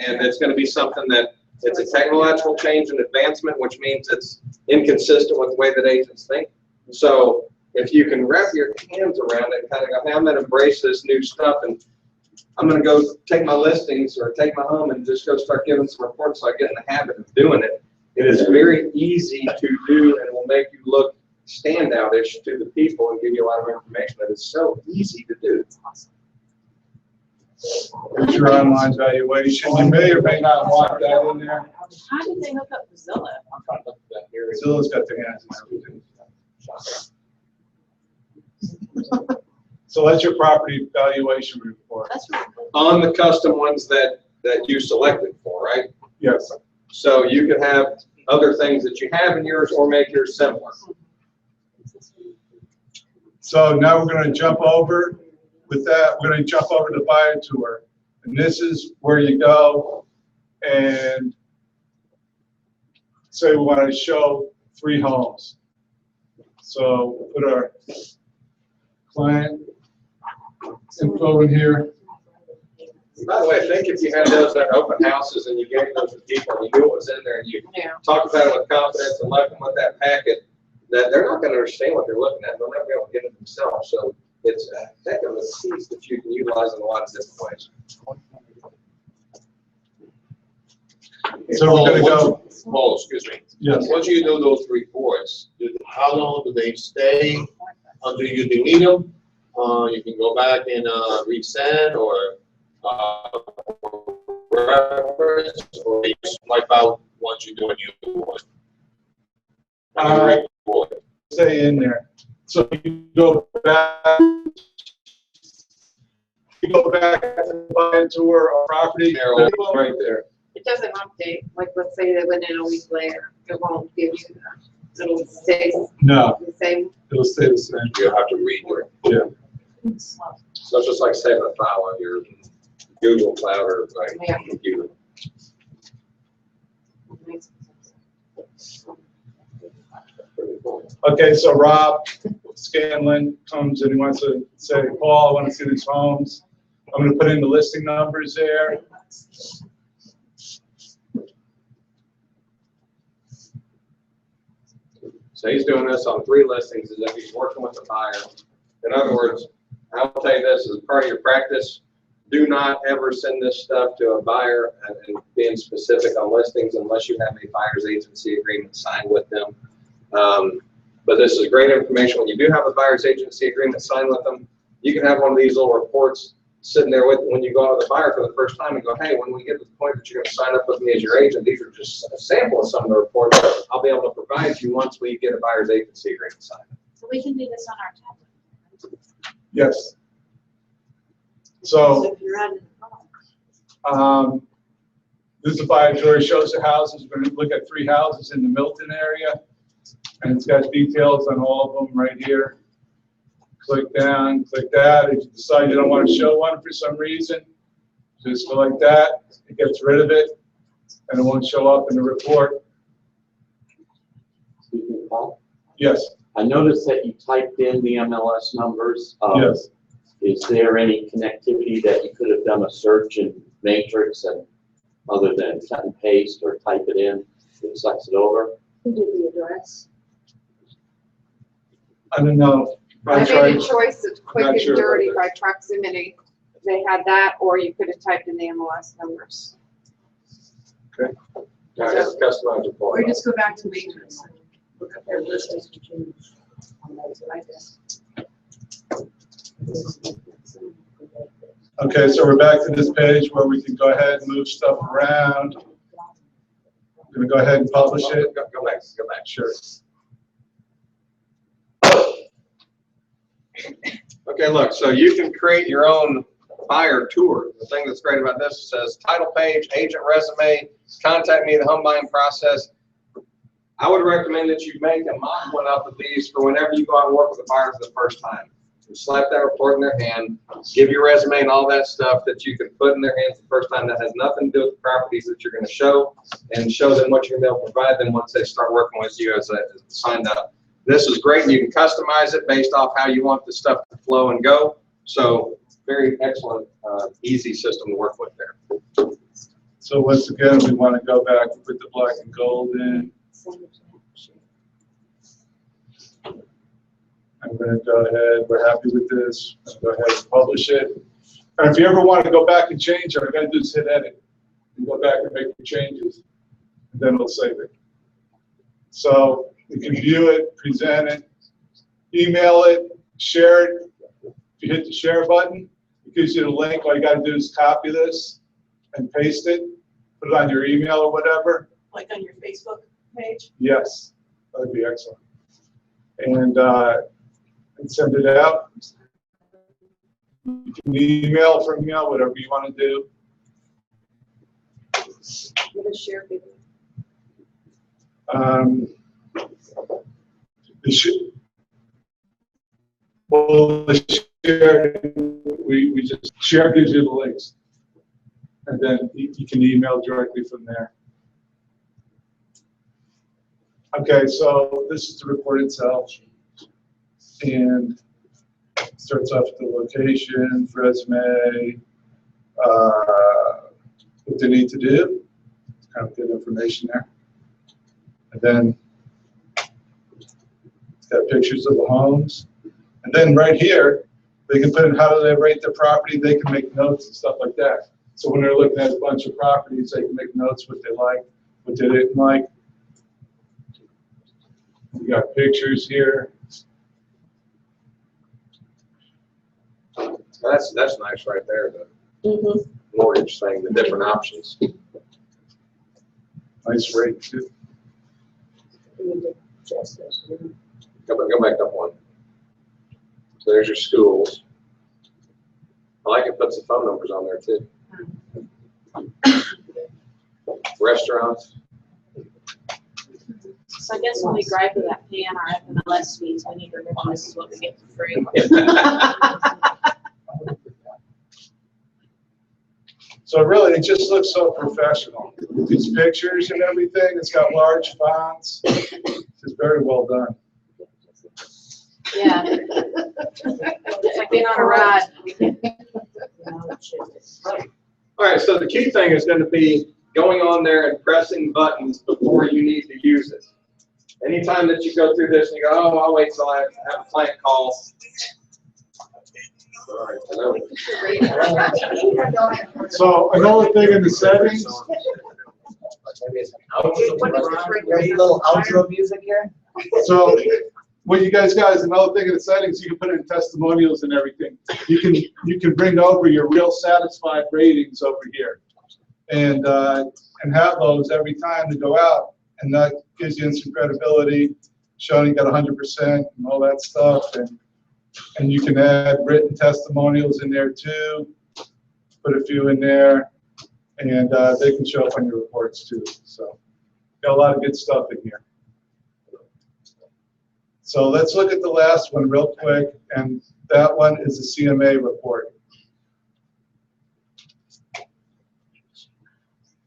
And it's going to be something that it's a technological change and advancement, which means it's inconsistent with the way that agents think. So if you can wrap your hands around it and kind of go, hey, I'm going to embrace this new stuff, and I'm going to go take my listings or take my home and just go start giving some reports so I get in the habit of doing it. It is very easy to do and will make you look standout-ish to the people and give you a lot of information that is so easy to do. There's your online valuation. You may or may not want that in there. How did they hook up with Zillow? I'm trying to look at that here. Zillow's got their hands in everything. So that's your property valuation report. That's really cool. On the custom ones that you selected for, right? Yes. So you could have other things that you have in yours or make yours similar. So now we're gonna jump over, with that, we're gonna jump over to buyer tour. And this is where you go and say we wanna show 3 homes. So we'll put our client info in here. By the way, I think if you had those at open houses and you gave those to people and you knew what was in there and you talked about it with confidence and left them with that packet, that they're not gonna understand what they're looking at. They'll never be able to get it themselves. So it's a heck of a piece that you can utilize in a lot of different ways. So we're gonna go, Paul, excuse me. yes, Once you do those reports, how long do they stay until you delete them? You can go back and resend or reference, or you just wipe out once you do a new one. Report. stay in there. So you go back to the buyer tour or property. They're all right there. It doesn't update, like, let's say they went in a week later, it won't give you that. It'll stay No, the same. it'll stay the same. You have to read it. Yeah. So it's just like saving a file on your Google Cloud or like Yeah. computer. Okay, so Rob Scanlon comes and he wants to say, Paul, I want to see these homes. I'm going to put in the listing numbers there. So he's doing this on 3 listings as if he's working with the buyer. In other words, I'll tell you this as part of your practice, do not ever send this stuff to a buyer and being specific on listings unless you have a buyer's agency agreement signed with them. But this is great information. When you do have a buyer's agency agreement signed with them, you can have one of these little reports sitting there with when you go out with the buyer for the first time and go, hey, when we get to the point that you're going to sign up with me as your agent, these are just a sample of some of the reports I'll be able to provide you once we get a buyer's agency agreement signed. So we can do this on our tablet. Yes. So, if you're out in the phone. this is a buyer tour, shows the houses. We're going to look at 3 houses in the Milton area. And it's got details on all of them right here. Click down, click that. If you decide you don't want to show one for some reason, just go like that. It gets rid of it, and it won't show up in the report. Excuse me, Paul? Yes, I noticed that you typed in the MLS numbers. yes. Is there any connectivity that you could have done a search in Matrix and other than cut and paste or type it in, it sucks it over? Who did the address? I don't know. I made tried- a choice of quick not and sure about dirty that. by proximity. They had that, or you could have typed in the MLS numbers. Yeah, it's customized report. Or just go back to Matrix and look at their listings. Okay, so we're back to this page where we can go ahead and move stuff around. I'm gonna go ahead and publish it. Go back, Sure. Okay, look, so you can create your own buyer tour. The thing that's great about this, it says title page, agent resume, contact me, the home buying process. I would recommend that you make a mock one up of these for whenever you go out and work with a buyer for the first time. You slap that report in their hand, give your resume and all that stuff that you can put in their hands the first time that has nothing to do with the properties that you're gonna show, and show them what you're gonna be able to provide them once they start working with you as signed up. This is great, and you can customize it based off how you want the stuff to flow and go. So very excellent, easy system to work with there. So once again, we want to go back and put the black and gold in. I'm going to go ahead, we're happy with this, go ahead and publish it. And if you ever want to go back and change it, all you got to do is hit edit. And go back and make the changes, and then it'll save it. So you can view it, present it, email it, share it. If you hit the share button, it gives you the link. All you got to do is copy this and paste it, put it on your email or whatever. Like on your Facebook page? Yes, that'd be excellent. And send it out. You can email from me, whatever you want to do. With a share video. They should, well, the share, we just, share gives you the links. And then you can email directly from there. Okay, so this is the report itself. And it starts off with the location, resume, what they need to do. Kind of good information there. And then it's got pictures of the homes. And then right here, they can put in how do they rate their property. They can make notes and stuff like that. So when they're looking at a bunch of properties, they can make notes what they like, what they didn't like. We got pictures here. That's nice right there, the mortgage thing, the different options. Nice rate too. Go back up one. So there's your schools. I like it puts the phone numbers on there too. Restaurants. So I guess when we gripe about paying our FMLS fees, we need to remember this is what we get for free. So really, it just looks so professional. These pictures and everything, it's got large fonts. It's very well done. Yeah. It's like being on a ride. All right, so the key thing is going to be going on there and pressing buttons before you need to use it. Anytime that you go through this and you go, oh, I'll wait till I have a client call. All right, hello. So another thing in the settings. There's a little outro music here. So what you guys got is another thing in the settings. You can put in testimonials and everything. You can bring over your real satisfied ratings over here, and have those every time to go out, and that gives you instant credibility, showing you got 100% and all that stuff, and you can add written testimonials in there too. Put a few in there, and they can show up on your reports too. So got a lot of good stuff in here. So let's look at the last one real quick, and that one is the CMA report.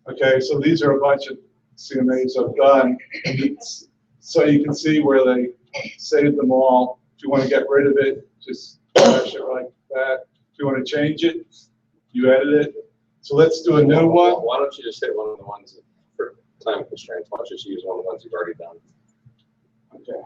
Okay, so these are a bunch of CMAs I've done, so you can see where they saved them all. If you want to get rid of it, just flash it like that. If you want to change it, you edit it. So let's do a new one. Why don't you just hit one of the ones for time constraints? Why don't you just use one of the ones you've already done? Okay.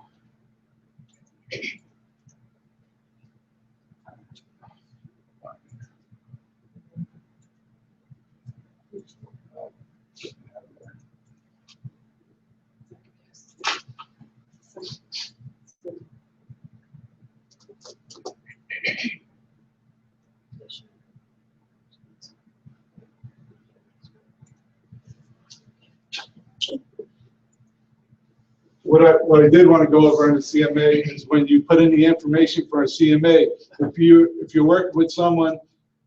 What I did want to go over in the CMA is when you put in the information for a CMA, if you're working with someone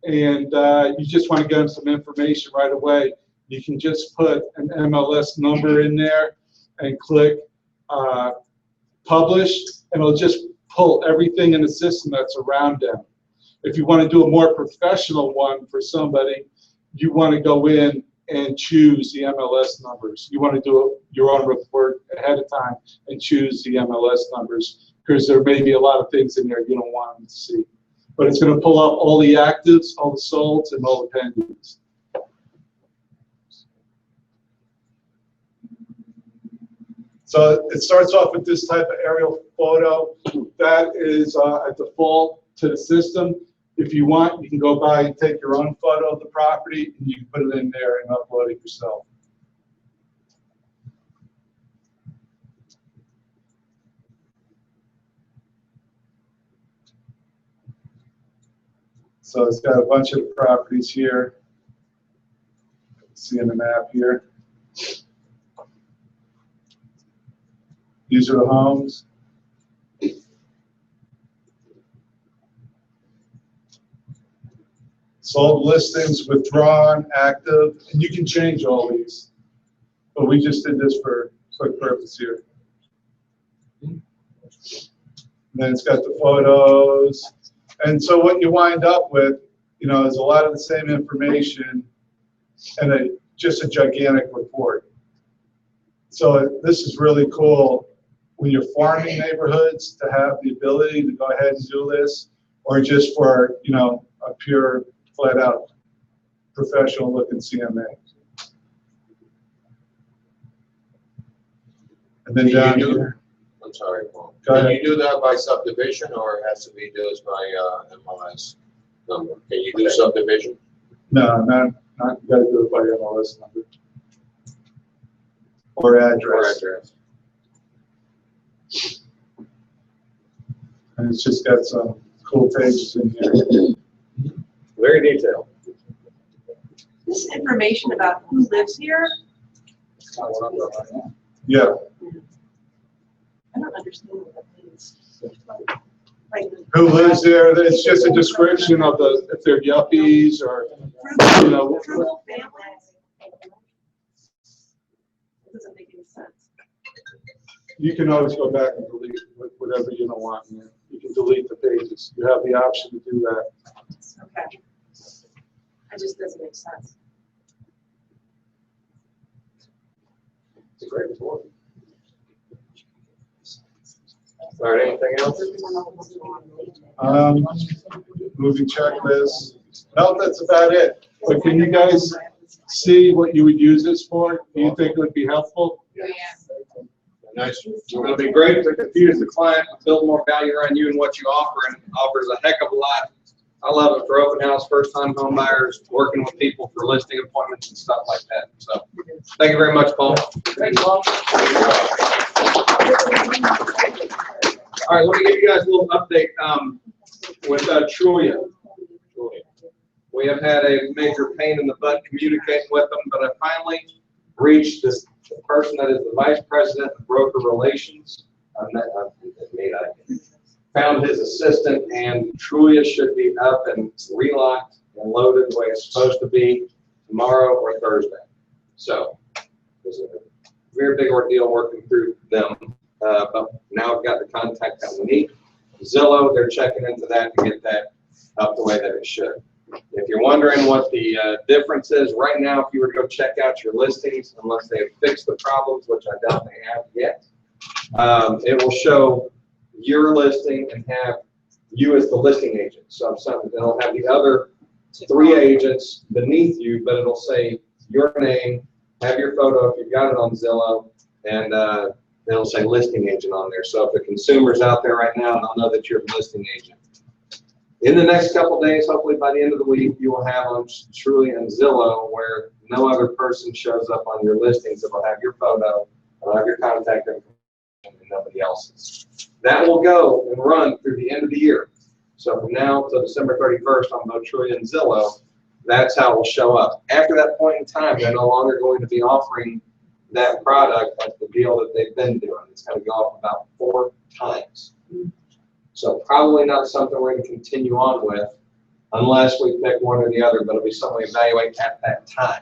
and you just want to get them some information right away, you can just put an MLS number in there and click publish, and it'll just pull everything in the system that's around them. If you want to do a more professional one for somebody, you want to go in and choose the MLS numbers. You want to do your own report ahead of time and choose the MLS numbers, because there may be a lot of things in there you don't want them to see. But it's going to pull up all the actives, all the solds, and all the pendings. So it starts off with this type of aerial photo. That is a default to the system. If you want, you can go by and take your own photo of the property, and you can put it in there and upload it yourself. So it's got a bunch of properties here. See in the map here. These are the homes. Sold listings, withdrawn, active, and you can change all these. But we just did this for quick purpose here. And then it's got the photos. And so what you wind up with, you know, is a lot of the same information and just a gigantic report. So this is really cool when you're farming neighborhoods to have the ability to go ahead and do this, or just for, you know, a pure, flat out professional looking CMA. And then down here. I'm sorry, Paul. Go Can ahead. you do that by subdivision or it has to be done by MLS number? Can you do subdivision? No, not, you gotta do it by your MLS number. Or Or address. address? And it's just got some cool pages in here. Very detailed. This information about who lives here, Yeah. I don't understand what that means. Like, Who lives there? It's just a description of the, if they're yuppies or, you know. frugal families? It doesn't make any sense. You can always go back and delete whatever you don't want in there. You can delete the pages. You have the option to do that. Okay. It just doesn't make sense. It's a great report. All right, anything else? Moving checklist. No, that's about it. But can you guys see what you would use this for? Do you think it would be helpful? Nice. It'll be great to confuse the client, build more value around you and what you offer, and it offers a heck of a lot. I love it for open house, first time home buyers, working with people for listing appointments and stuff like that. So, thank you very much, Paul. Thanks, Paul. All right, let me give you guys a little update with Trulia. We have had a major pain in the butt communicating with them, but I finally reached the person that is the vice president of broker relations. Found his assistant, and Trulia should be up and relocked and loaded the way it's supposed to be tomorrow or Thursday. So it was a very big ordeal working through them. But now I've got the contact that we need. Zillow, they're checking into that to get that up the way that it should. If you're wondering what the difference is, right now, if you were to go check out your listings, unless they have fixed the problems, which I doubt they have yet, it will show your listing and have you as the listing agent. So it'll have the other 3 agents beneath you, but it'll say your name, have your photo if you've got it on Zillow, and it'll say listing agent on there. So if the consumer's out there right now, they'll know that you're the listing agent. In the next couple days, hopefully by the end of the week, you will have on Trulia and Zillow where no other person shows up on your listings. It'll have your photo, it'll have your contact information, and nobody else's. That will go and run through the end of the year. So from now till December 31st on both Trulia and Zillow, that's how it will show up. After that point in time, they're no longer going to be offering that product like the deal that they've been doing. It's going to go up about 4 times. So probably not something we're going to continue on with unless we pick one or the other, but it'll be something we evaluate at that time.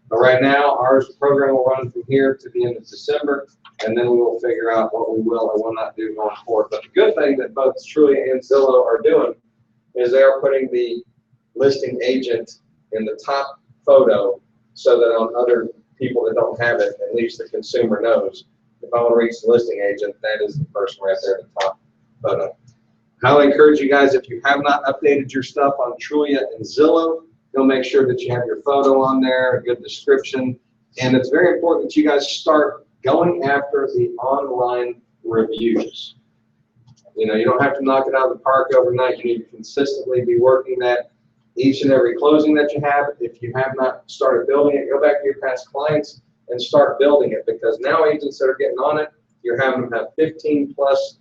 But right now, our program will run from here to the end of December, and then we will figure out what we will or will not do going forward. But the good thing that both Trulia and Zillow are doing is they are putting the listing agent in the top photo so that on other people that don't have it, at least the consumer knows. If I want to reach the listing agent, that is the person right there in the top photo. I would encourage you guys, if you have not updated your stuff on Trulia and Zillow, you'll make sure that you have your photo on there, a good description. And it's very important that you guys start going after the online reviews. You know, you don't have to knock it out of the park overnight. You need to consistently be working that each and every closing that you have. If you have not started building it, go back to your past clients and start building it, because now agents that are getting on it, you're having them have 15 plus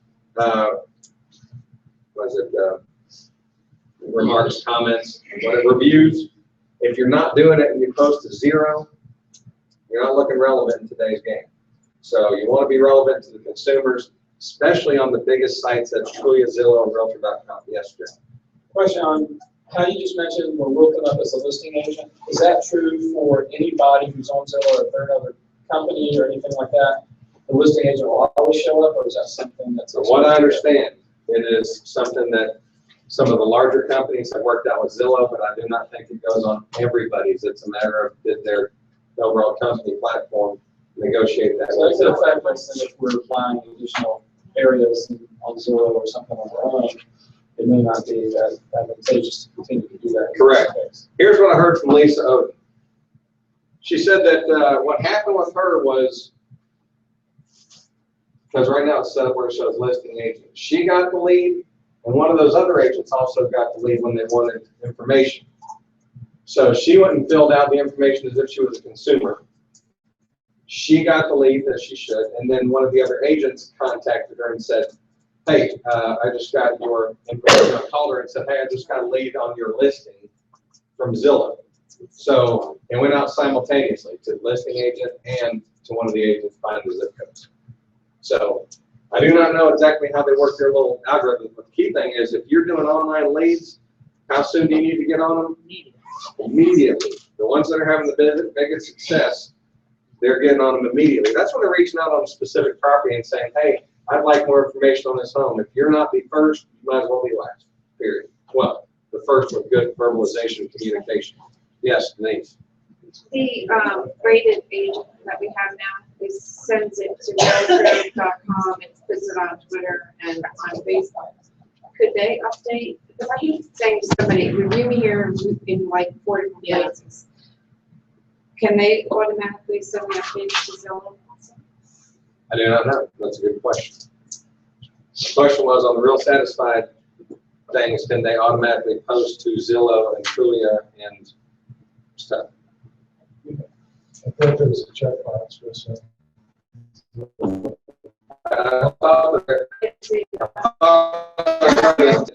remarks, comments, whatever, reviews. If you're not doing it and you're close to 0, you're not looking relevant in today's game. So you want to be relevant to the consumers, especially on the biggest sites that's Trulia, Zillow, and Realtor.com. Yes, Jim. Question on how you just mentioned we're working up as a listing agent. Is that true for anybody who's on Zillow or if they're another company or anything like that? the listing agent will always show up, or is that something that's? From what I understand, it is something that some of the larger companies have worked out with Zillow, but I do not think it goes on everybody's. It's a matter of did their overall company platform negotiate that. So it's a fact, like, say, if we're applying additional areas on Zillow or something on our own, it may not be that advantageous to continue to do that. Correct. Here's what I heard from Lisa Oden. She said that what happened with her was, because right now it's set up where it shows listing agent. She got the lead, and one of those other agents also got the lead when they wanted information. So she went and filled out the information as if she was a consumer. She got the lead that she should, and then one of the other agents contacted her and said, hey, I just got your information. I called her and said, hey, I just got a lead on your listing from Zillow. So it went out simultaneously to the listing agent and to one of the agents finding the zip codes. So I do not know exactly how they work their little algorithm, but the key thing is if you're doing online leads, how soon do you need to get on them? Immediately. The ones that are having the biggest success, they're getting on them immediately. That's when they're reaching out on a specific property and saying, hey, I'd like more information on this home. If you're not the first, you might as well be last, period. Well, the first with good verbalization communication. Yes, Denise. The rated agent that we have now, it sends it to realtor.com, it puts it on Twitter and on Facebook. Could they update? Because I keep saying to somebody, review me here in like 40 places. Can they automatically send me updates to Zillow? I do not know. That's a good question. The question was on the Real Satisfied things, can they automatically post to Zillow and Trulia and stuff? I thought there was a checkbox for a second. I thought that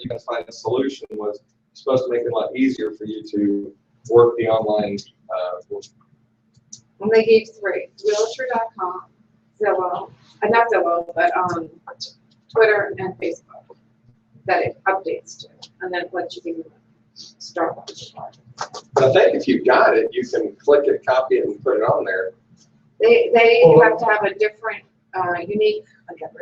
you can find a solution was supposed to make it a lot easier for you to work the online. And they gave 3, realtor.com, Zillow, not Zillow, but Twitter and Facebook that it updates to, and then lets you do Starbucks. But I think if you got it, you can click it, copy it, and put it on there. They have to have a different, unique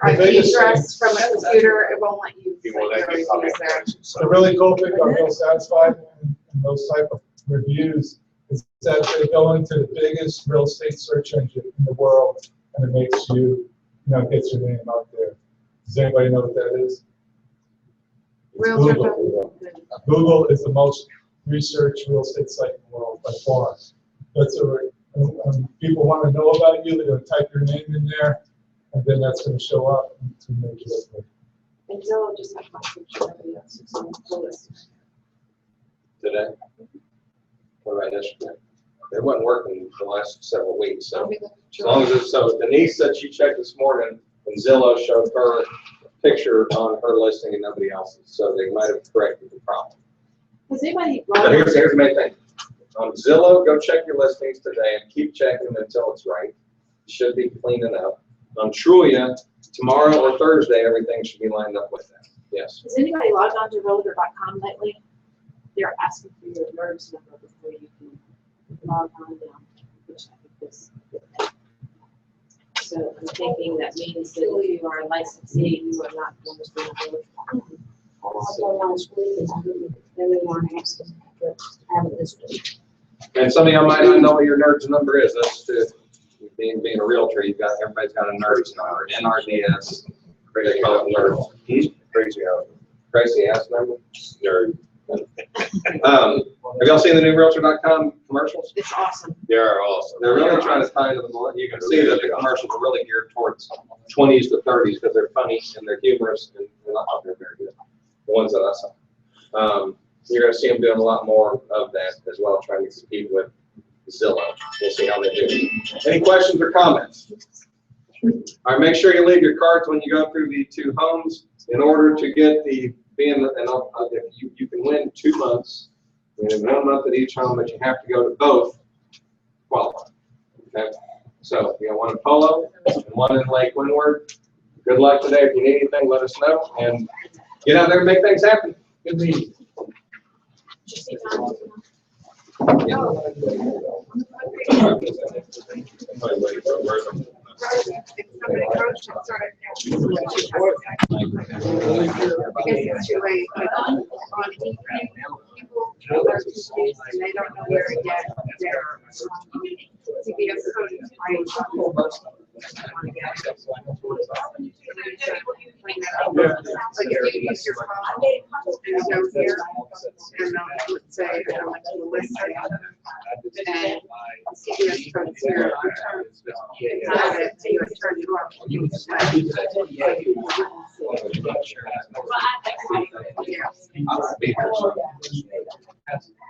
IP address from a computer. It won't let you put your reviews there. The really cool thing about Real Satisfied and those type of reviews is that they go into the biggest real estate search engine in the world, and it makes you, gets your name out there. Does anybody know what that is? It's Google. Google is the most researched real estate site in the world by far. When people want to know about you, they're going to type your name in there, and then that's going to show up to make you look good. And Zillow just has my picture of the list. Today? What about yesterday? It wasn't working for the last several weeks, so as long as it's, so Denise said she checked this morning and Zillow showed her a picture on her listing and nobody else's, so they might have corrected the problem. Has anybody? But here's the main thing. On Zillow, go check your listings today and keep checking them until it's right. It should be clean enough. On Trulia, tomorrow or Thursday, everything should be lined up with that. Yes. Has anybody logged on to realtor.com lately? They're asking for your NERDS number before you can log on down, which I think is. So I'm thinking that means that if you are a licensee, you are not going to be eligible. Then we want to access have it this week. And some of y'all might not know what your NERDS number is. That's to being a realtor, everybody's got a NERDS number, NRDS. They call it NERDS. Crazy ass number. Nerd. Have y'all seen the new Realtor.com commercials? It's awesome. They're awesome. They're really trying to tie into the millennial. You can see that the commercials are really geared towards 20s to 30s because they're funny and they're humorous and they're very good. The ones that I saw. You're going to see them doing a lot more of that as well, trying to compete with Zillow. We'll see how they do. Any questions or comments? All right, make sure you leave your cards when you go through the 2 homes in order to get the you can win 2 months. We have 1 month at each home, but you have to go to both qualify. Okay, so you got 1 in Polo and 1 in Lake Windward. Good luck today. If you need anything, let us know and get out there and make things happen. Good meeting. No. somebody approached and started. I guess it's too late, but on evening, people are confused and they don't know where to get their CBS codes. Like if you use your phone and you go here, and let's say, I don't like to list and CBS codes here, have it, so you turn it off.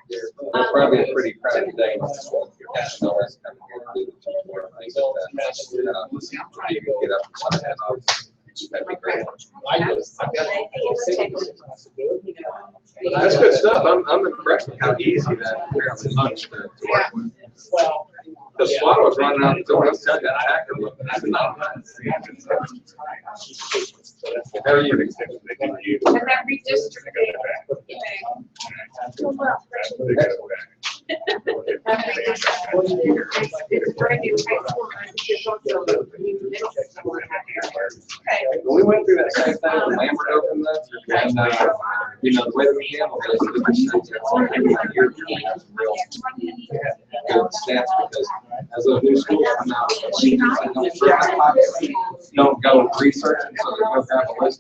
It's probably a pretty crowded day. Cash dollars coming here, things like that. You can get up and sign that off. That'd be great. That's good stuff. I'm impressed with how easy that apparently looks to work with. The SWAT was running out the door. I'm telling you, that hacker looked phenomenal. How are you? And that redistricting. It's brand new high school, and it's also new middle school. We went through that same thing when Lambert opened up, and, you know, the way that we handled it, you're real good stats, because as those new schools come out, don't go research, and so they go grab a list